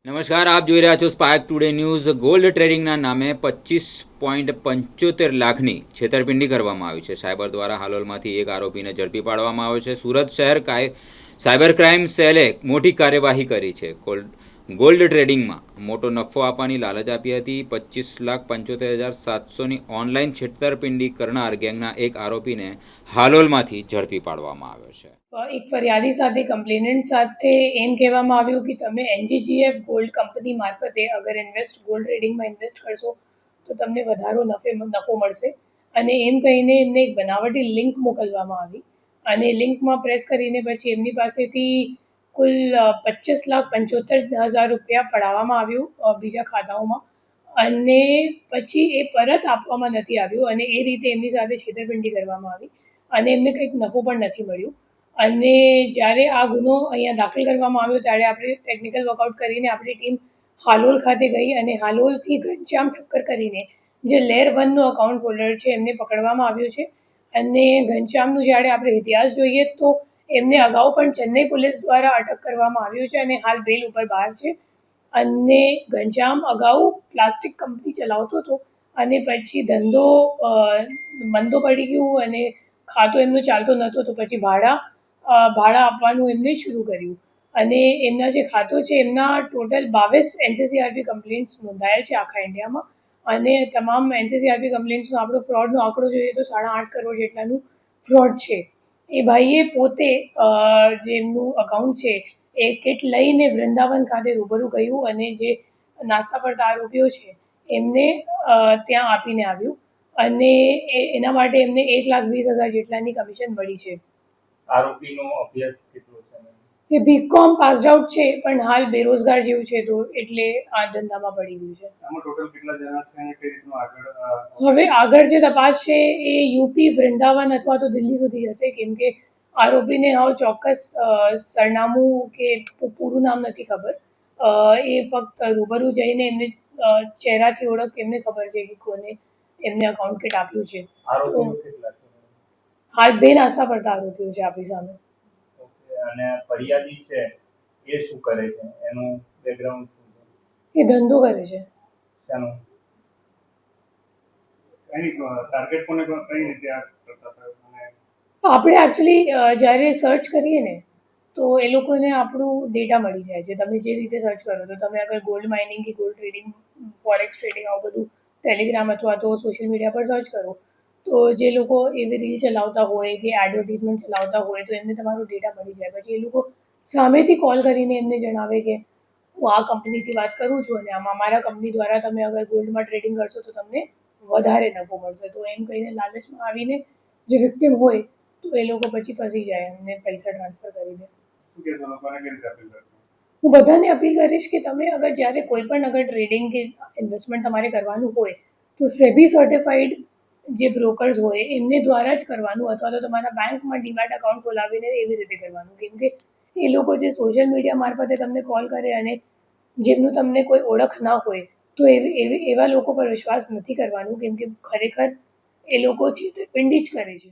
નમસ્કાર, આપ જોઈ રહ્યા છો સ્પાર્ક ટુડે ન્યૂઝ. ગોલ્ડ ટ્રેડિંગના નામે 25.75 લાખની છેતરપિંડી કરવામાં આવી છે. સાયબર દ્વારા હાલોલમાંથી એક આરોપીને ઝડપી પાડવામાં આવ્યો છે. સુરત શહેર સાયબર ક્રાઇમ સેલે મોટી કાર્યવાહી કરી છે. ગોલ્ડ ટ્રેડિંગમાં મોટો નફો આપવાની લાલચ આપી હતી. 25,75,700ની ઓનલાઈન છેતરપિંડી કરનાર ગેંગના એક આરોપીને હાલોલમાંથી ઝડપી પાડવામાં આવ્યો છે. એક ફરિયાદી સાથે કમ્પ્લેનન્ટ સાથે એમ કહેવામાં આવ્યું કે તમે NGGF ગોલ્ડ કંપની મારફતે અગર ગોલ્ડ ટ્રેડિંગમાં ઇન્વેસ્ટ કરશો તો તમને વધારો નફો મળશે, અને એમ કહીને એમને એક બનાવટી લિંક મોકલવામાં આવી, અને લિંકમાં પ્રેસ કરીને પછી એમની પાસેથી કુલ 25,75,000 રૂપિયા પડાવવામાં આવ્યું બીજા ખાતાઓમાં, અને પછી એ પરત આપવામાં નથી આવ્યું, અને એ રીતે એમની સાથે છેતરપિંડી કરવામાં આવી અને એમને કંઈક નફો પણ નથી મળ્યું. અને જ્યારે આ ગુનો અહીંયા દાખલ કરવામાં આવ્યો ત્યારે આપણે ટેકનિકલ વર્કઆઉટ કરીને આપણી ટીમ હાલોલ ખાતે ગઈ, અને હાલોલથી ઘનશ્યામ ઠક્કર કરીને જે લેર 1નો અકાઉન્ટ હોલ્ડર છે એમને પકડવામાં આવ્યો છે. અને ઘનશ્યામનું જ્યારે આપણે ઇતિહાસ જોઈએ તો એમને અગાઉ પણ ચેન્નઈ પોલીસ દ્વારા અટક કરવામાં આવ્યું છે અને હાલ બેલ ઉપર બહાર છે. અને ઘનશ્યામ અગાઉ પ્લાસ્ટિક કંપની ચલાવતો હતો, અને પછી ધંધો મંદો પડી ગયું અને ખાતો એમનો ચાલતો નહોતો, તો પછી ભાડા આપવાનું એમને શરૂ કર્યું, અને એમના જે ખાતો છે એમના ટોટલ 22 NCCRP કમ્પ્લેન્ટ્સ નોંધાયેલ છે આખા ઇન્ડિયામાં, અને તમામ NCCRP કમ્પ્લેન્ટ્સનો આપણો ફ્રોડનો આંકડો જોઈએ તો 8.5 કરોડ જેટલાનું ફ્રોડ છે. એ ભાઈએ પોતે જેમનું અકાઉન્ટ છે એ કિટ લઈને વૃંદાવન ખાતે રૂબરૂ ગયું અને જે નાસ્તા ફરતા આરોપીઓ છે એમને ત્યાં આપીને આવ્યું, અને એના માટે એમને 1,20,000 જેટલાની કમિશન મળી છે. આરોપીનો અભ્યાસ કેટલો છે? એ BCom પાસ્ડ આઉટ છે, પણ હાલ બેરોજગાર જેવું છે, તો એટલે આ ધંધામાં પડી ગયું છે. આમાં ટોટલ કેટલા જણા છે અને કઈ રીતનું હવે આગળ જે તપાસ છે એ યુપી, વૃંદાવન અથવા તો દિલ્હી સુધી જશે, કેમ કે આરોપીને હાવ ચોક્કસ સરનામું કે પૂરું નામ નથી ખબર. એ ફક્ત રૂબરૂ જઈને એમને ચહેરાથી ઓળખ એમને ખબર છે કે કોને એમને અકાઉન્ટ કિટ આપ્યું છે. હાલ 2 નાસ્તા ફરતા આરોપીઓ છે આપણી સામે. અને ફરિયાદી છે એ શું કરે છે, એનું બેકગ્રાઉન્ડ શું છે? એ ધંધો કરે છે. શાનો? કઈ ટાર્ગેટ કોને કઈ રીતે આ કરતા હતા? આપણે એકચ્યુઅલી જ્યારે સર્ચ કરીએ ને તો એ લોકોને આપણું ડેટા મળી જાય છે. તમે જે રીતે સર્ચ કરો તો તમે અગર ગોલ્ડ માઇનિંગ કે ગોલ્ડ ટ્રેડિંગ, ફોરેક્સ ટ્રેડિંગ આવું બધું ટેલિગ્રામ અથવા તો સોશિયલ મીડિયા પર સર્ચ કરો તો જે લોકો એવી રીલ ચલાવતા હોય કે એડવર્ટિઝમેન્ટ ચલાવતા હોય તો એમને તમારો ડેટા મળી જાય. પછી એ લોકો સામેથી કોલ કરીને એમને જણાવે કે હું આ કંપનીથી વાત કરું છું અને આમાં અમારા કંપની દ્વારા તમે અગર ગોલ્ડમાં ટ્રેડિંગ કરશો તો તમને વધારે નફો મળશે. તો એમ કહીને લાલચમાં આવીને જે વિક્ટિમ હોય તો એ લોકો પછી ફસી જાય અને પૈસા ટ્રાન્સફર કરી દે. હું બધાને અપીલ કરીશ કે તમે અગર જ્યારે કોઈ પણ અગર ટ્રેડિંગ કે ઇન્વેસ્ટમેન્ટ તમારે કરવાનું હોય તો સેબી સર્ટિફાઈડ જે બ્રોકર્સ હોય એમને દ્વારા જ કરવાનું, અથવા તો તમારા બેંકમાં ડીમેટ અકાઉન્ટ ખોલાવીને એવી રીતે કરવાનું, કેમ કે એ લોકો જે સોશિયલ મીડિયા મારફતે તમને કોલ કરે અને જેમનું તમને કોઈ ઓળખ ના હોય તો એવા લોકો પર વિશ્વાસ નથી કરવાનું, કેમ કે ખરેખર એ લોકો છેતરપિંડી જ કરે છે.